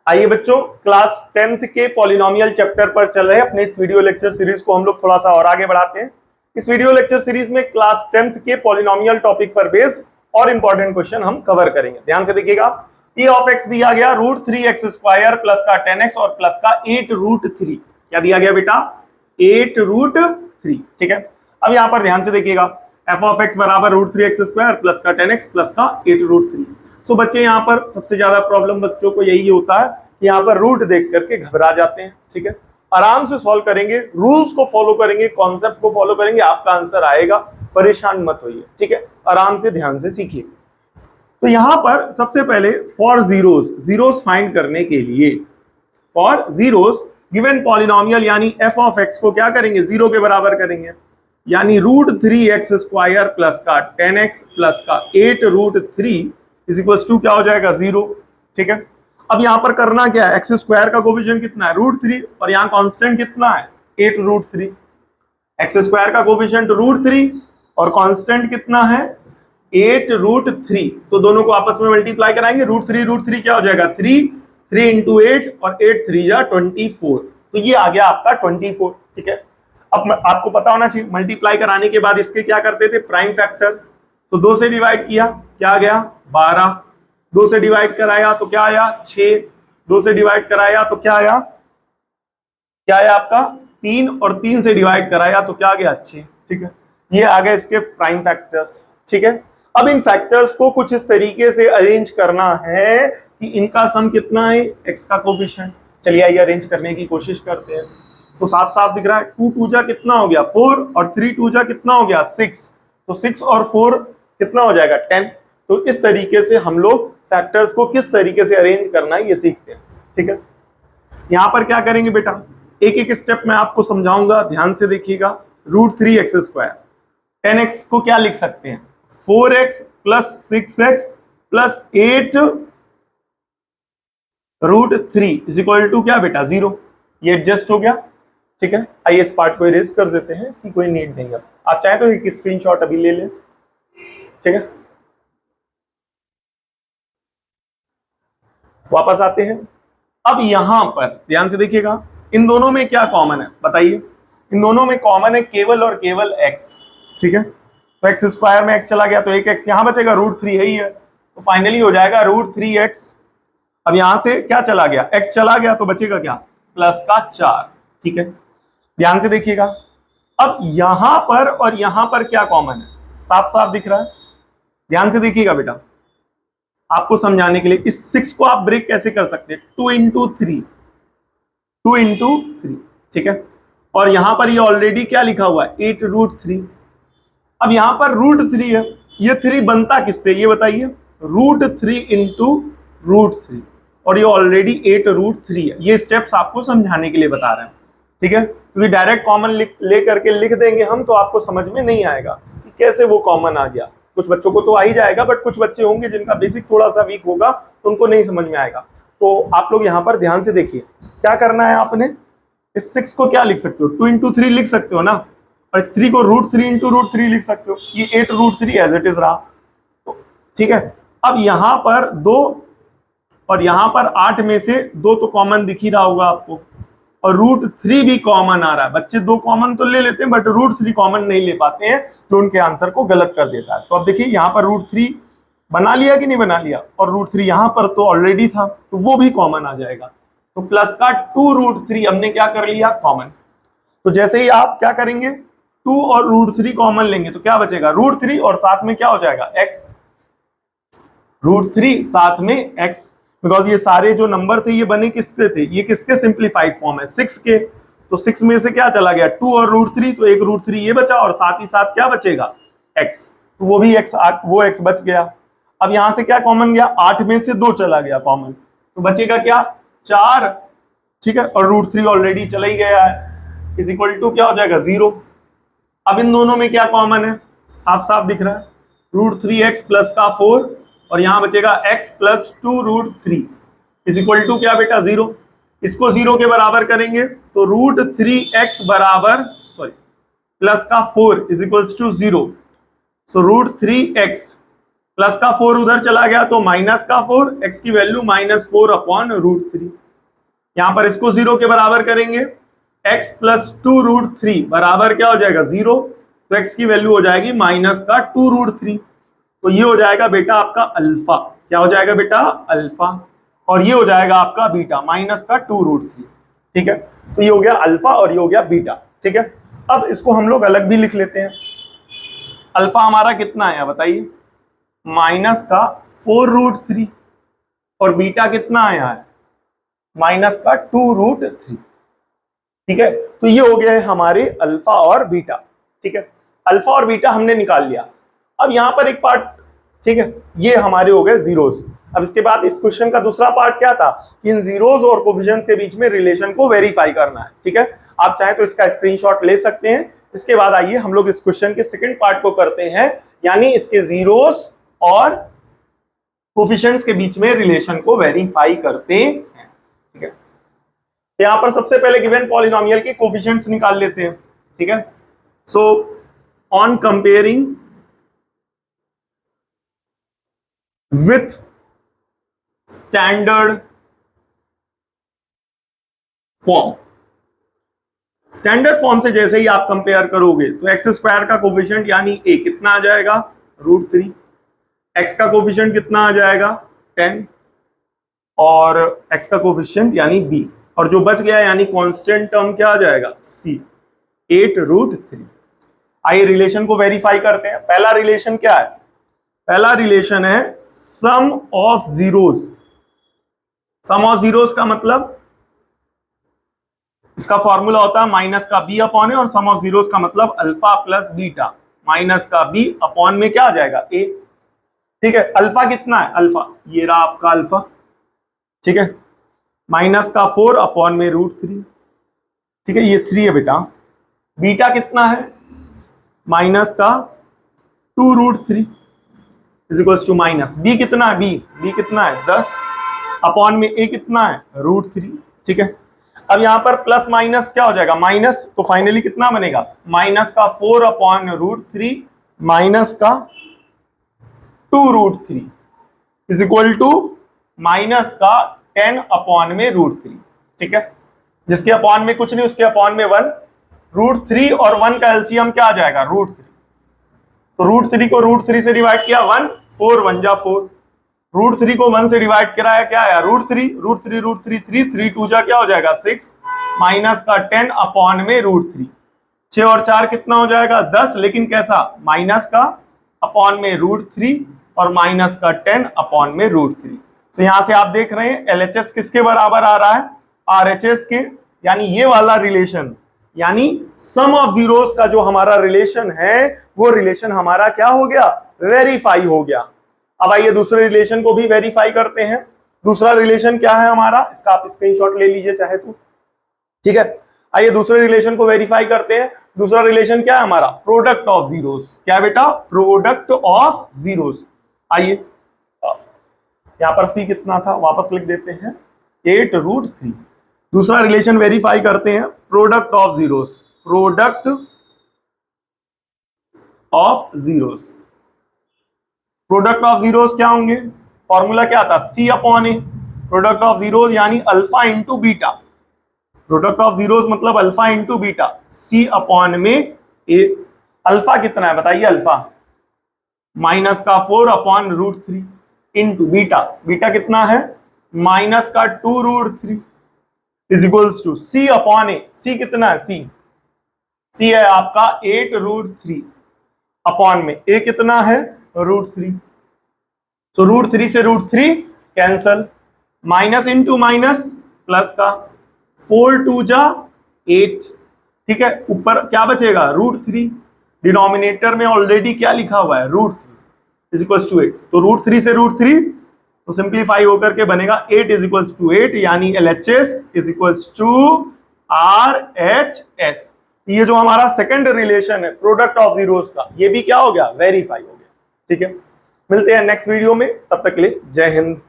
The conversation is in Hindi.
आइए बच्चों, क्लास 10th के पॉलिनोमियल चैप्टर पर चल रहे अपने इस वीडियो लेक्चर सीरीज को हम लोग थोड़ा सा और आगे बढ़ाते हैं। इस वीडियो लेक्चर सीरीज में क्लास 10th के पॉलिनोमियल टॉपिक पर बेस्ड और इंपॉर्टेंट क्वेश्चन हम कवर करेंगे। ध्यान से देखिएगा, p ऑफ x दिया गया √3x² प्लस का 10x और प्लस का 8√3। क्या दिया गया बेटा? 8√3। ठीक है, अब यहां पर ध्यान से देखिएगा, f ऑफ x बराबर √3x² प्लस का 10x प्लस का 8√3। सो बच्चे यहाँ पर सबसे ज्यादा प्रॉब्लम बच्चों को यही होता है कि यहाँ पर रूट देख करके घबरा जाते हैं। ठीक है, आराम से सॉल्व करेंगे, रूल्स को फॉलो करेंगे, कॉन्सेप्ट को फॉलो करेंगे, आपका आंसर आएगा। परेशान मत होइए, ठीक है, आराम से ध्यान से सीखिए। तो यहाँ पर सबसे पहले फॉर जीरोस फाइंड करने के लिए फॉर जीरोस गिवन पॉलिनोमियल यानी f ऑफ x को क्या करेंगे? 0 के बराबर करेंगे, यानी √3x² प्लस का 10x प्लस का 8√3 इज इक्वल टू क्या हो जाएगा? 0। ठीक है, अब यहां पर करना क्या है? x² का कोफिशिएंट कितना है? √3 और यहाँ कांस्टेंट कितना है? 8√3। x² का कोफिशिएंट √3 और कांस्टेंट कितना है? 8√3। तो दोनों को आपस में मल्टीप्लाई कराएंगे, √3 क्या हो जाएगा? 3 इंटू 8 और 8 3 जा 24। तो ये आ गया आपका 24। ठीक है, अब आपको पता होना चाहिए मल्टीप्लाई कराने के बाद इसके क्या करते थे? Prime factor. तो 2 से डिवाइड किया, क्या आ गया? 12। 2 से डिवाइड कराया तो क्या आया? 6। 2 से डिवाइड कराया तो क्या आया? क्या आया आपका? 3 और 3 से डिवाइड कराया तो क्या आ गया? 6। ठीक है, ये आ गए इसके प्राइम फैक्टर्स। ठीक है, अब इन फैक्टर्स को कुछ इस तरीके से अरेंज करना है कि इनका सम कितना है? x का कोफिशिएंट। चलिए आइए अरेंज करने की कोशिश करते हैं। तो साफ साफ दिख रहा है, 2 2 जा कितना हो गया? 4 और 3 2 जा कितना हो गया? 6। तो 6 और 4 कितना हो जाएगा? 10। तो इस तरीके से हम लोग फैक्टर्स को किस तरीके से अरेंज करना है ये सीखते हैं। ठीक है, यहां पर क्या करेंगे बेटा? एक एक स्टेप मैं आपको समझाऊंगा, ध्यान से देखिएगा। √3x², 10x को क्या लिख सकते हैं? 4x plus 6x plus 8√3 is equal to क्या बेटा? 0। ये एडजस्ट हो गया। ठीक है, आइए इस पार्ट को इरेज कर देते हैं, इसकी कोई नीड नहीं है। आप चाहे तो एक स्क्रीनशॉट अभी ले लें। ठीक है, वापस आते हैं। अब यहां पर ध्यान से देखिएगा, इन दोनों में क्या कॉमन है बताइए? इन दोनों में कॉमन है केवल और केवल x। ठीक है, तो x² में x चला गया तो एक x यहां बचेगा, √3 है ही है, तो फाइनली हो जाएगा √3x। अब यहां से क्या चला गया? x चला गया तो बचेगा क्या? प्लस का 4। ठीक है, ध्यान से देखिएगा, अब यहां पर और यहां पर क्या कॉमन है? साफ साफ दिख रहा है, ध्यान से देखिएगा बेटा। आपको समझाने के लिए इस 6 को आप ब्रेक कैसे कर सकते हैं? 2 इंटू 3, 2 इंटू 3। ठीक है, और यहां पर ये ऑलरेडी क्या लिखा हुआ है? 8√3। अब यहां पर √3 है, ये 3 बनता किससे ये बताइए? √3 इंटू √3, और ये ऑलरेडी 8√3 है। ये स्टेप्स आपको समझाने के लिए बता रहे हैं। ठीक है, क्योंकि डायरेक्ट कॉमन ले करके लिख देंगे हम तो आपको समझ में नहीं आएगा कि कैसे वो कॉमन आ गया। कुछ बच्चों को तो आ ही जाएगा, बट कुछ बच्चे होंगे जिनका बेसिक थोड़ा सा वीक होगा तो उनको नहीं समझ में आएगा। तो आप लोग यहाँ पर ध्यान से देखिए, क्या करना है आपने? इस 6 को क्या लिख सकते हो? 2 इंटू 3 लिख सकते हो ना, और इस 3 को √3 इंटू √3 लिख सकते हो। ये 8√3 एज इट इज रहा। तो ठीक है, अब यहाँ पर 2 और यहाँ पर 8 में से 2 तो कॉमन दिख ही रहा होगा आपको, और √3 भी कॉमन आ रहा है। बच्चे 2 कॉमन तो ले लेते हैं बट √3 कॉमन नहीं ले पाते हैं, जो उनके आंसर को गलत कर देता है। तो अब देखिए यहाँ पर √3 बना लिया कि नहीं बना लिया, और √3 यहाँ पर तो ऑलरेडी था तो वो भी कॉमन आ जाएगा। तो प्लस का 2√3 हमने क्या कर लिया? कॉमन। तो जैसे ही आप क्या करेंगे? 2 और √3 कॉमन लेंगे तो क्या बचेगा? √3 और साथ में क्या हो जाएगा? x। √3 साथ में x, बिकॉज ये सारे जो नंबर थे ये बने किसके थे? ये किसके सिंप्लीफाइड फॉर्म है? 6 के। तो 6 में से क्या चला गया? 2 और √3, तो एक √3 ये बचा और साथ ही साथ क्या बचेगा? x। तो वो भी x, वो x बच गया। अब यहां से क्या कॉमन गया? 8 में से 2 चला गया कॉमन, तो बचेगा क्या? 4। ठीक है, और √3 ऑलरेडी चला ही गया है, इज इक्वल टू क्या हो जाएगा? 0। अब इन दोनों में क्या कॉमन है? साफ साफ दिख रहा है, √3x प्लस का 4 और यहां बचेगा x plus 2√3 is equal to क्या बेटा? 0। इसको 0 के बराबर करेंगे तो √3x बराबर प्लस का 4 is equal to 0। So √3x plus का 4 उधर चला गया तो माइनस का 4, x की वैल्यू -4/√3। यहां पर इसको 0 के बराबर करेंगे, x + 2√3 बराबर क्या हो जाएगा 0, तो x की वैल्यू हो जाएगी -2√3। तो ये हो जाएगा बेटा आपका अल्फा। क्या हो जाएगा बेटा? अल्फा। और ये हो जाएगा आपका बीटा -2√3। ठीक है, तो ये हो गया अल्फा और ये हो गया बीटा। ठीक है, अब इसको हम लोग अलग भी लिख लेते हैं। अल्फा हमारा कितना आया बताइए? -4√3 और बीटा कितना आया है? -2√3। ठीक है, तो ये हो गया है हमारे अल्फा और बीटा। ठीक है, अल्फा और बीटा हमने निकाल लिया। अब यहां पर एक पार्ट, ठीक है, ये हमारे हो गए जीरोस। अब इसके बाद इस क्वेश्चन का दूसरा पार्ट क्या था कि इन जीरोस और कोफिशिएंट्स के बीच में रिलेशन को वेरीफाई करना है। ठीक है, आप चाहे तो इसका स्क्रीनशॉट ले सकते हैं। इसके बाद आइए हम लोग इस क्वेश्चन के सेकंड पार्ट को करते हैं, यानी इसके जीरोस और कोफिशिएंट्स के बीच में रिलेशन को वेरीफाई करते हैं। ठीक है, यहां पर सबसे पहले गिवन पॉलिनोमियल के कोफिशिएंट्स निकाल लेते हैं। ठीक है, so on comparing with standard form, standard form से जैसे ही आप कंपेयर करोगे तो x² का कोफिशिएंट यानी a कितना आ जाएगा? √3। x का कोफिशिएंट कितना आ जाएगा? 10। और x का कोफिशिएंट यानी b, और जो बच गया यानी कांस्टेंट टर्म क्या आ जाएगा? c, 8√3। आइए रिलेशन को वेरीफाई करते हैं। पहला रिलेशन क्या है? पहला रिलेशन है sum of zeros. Sum of zeros का मतलब इसका फॉर्मूला होता है -b/a, और सम ऑफ जीरोस का मतलब अल्फा प्लस बीटा, -b/, में क्या आ जाएगा? a। ठीक है, अल्फा कितना है? अल्फा ये रहा आपका अल्फा। ठीक है, -4/√3। ठीक है, ये 3 है बेटा। बीटा कितना है? -2√3 = माइनस। बी कितना है? बी कितना है? 10/, में a कितना है? √3। ठीक है, अब यहां पर प्लस माइनस क्या हो जाएगा? माइनस, तो फाइनली कितना बनेगा? -4/√3 -2√3 -10/√3। ठीक है, जिसके अपॉन में कुछ नहीं, उसके अपॉन में 1। √3 और 1 का एलसीएम क्या आ जाएगा? √3। तो √3 को √3 से डिवाइड किया 1, 4 1 जा 4। √3 को 1 से डिवाइड कराया क्या आया? √3, √3 3 2 जा क्या हो जाएगा? 6 -10/में √3। 6 और 4 कितना हो जाएगा? 10, लेकिन कैसा? -में √3 और -10/में √3। तो यहां से आप देख रहे हैं LHS किसके बराबर आ रहा है? RHS के, यानी ये वाला रिलेशन, यानी सम ऑफ जीरोस का जो हमारा रिलेशन है वो रिलेशन हमारा क्या हो गया? वेरीफाई हो गया। अब आइए दूसरे रिलेशन को भी वेरीफाई करते हैं। दूसरा रिलेशन क्या है हमारा? इसका आप स्क्रीनशॉट ले लीजिए चाहे तो। ठीक है, आइए दूसरे रिलेशन को वेरीफाई करते हैं। दूसरा रिलेशन क्या है हमारा? Product of zeros. क्या बेटा? Product of zeros. आइए यहां पर c कितना था वापस लिख देते हैं, 8√3। दूसरा रिलेशन वेरीफाई करते हैं, product of zeros. Product of zeros, product of zeros क्या होंगे? फॉर्मूला क्या था? c/a। प्रोडक्ट ऑफ जीरोस यानी alpha into beta. Product of zeros मतलब अल्फा इंटू बीटा, c/में a। अल्फा कितना है बताइए? अल्फा -4/√3 इंटू बीटा, बीटा कितना है? -2√3 = c/a। c कितना है? c है आपका 8√3 अपॉन में a कितना है? √3। तो √3 से √3 cancel, minus into minus plus का, 4 2 जा 8। ठीक है, ऊपर क्या बचेगा? √3। डिनोमिनेटर में ऑलरेडी क्या लिखा हुआ है? √3 = 8। तो √3 से √3 तो सिंप्लीफाई होकर के बनेगा 8 = 8, यानी LHS = RHS। ये जो हमारा सेकंड रिलेशन है प्रोडक्ट ऑफ जीरोस का, ये भी क्या हो गया? वेरीफाई हो गया। ठीक है, मिलते हैं नेक्स्ट वीडियो में, तब तक के लिए जय हिंद।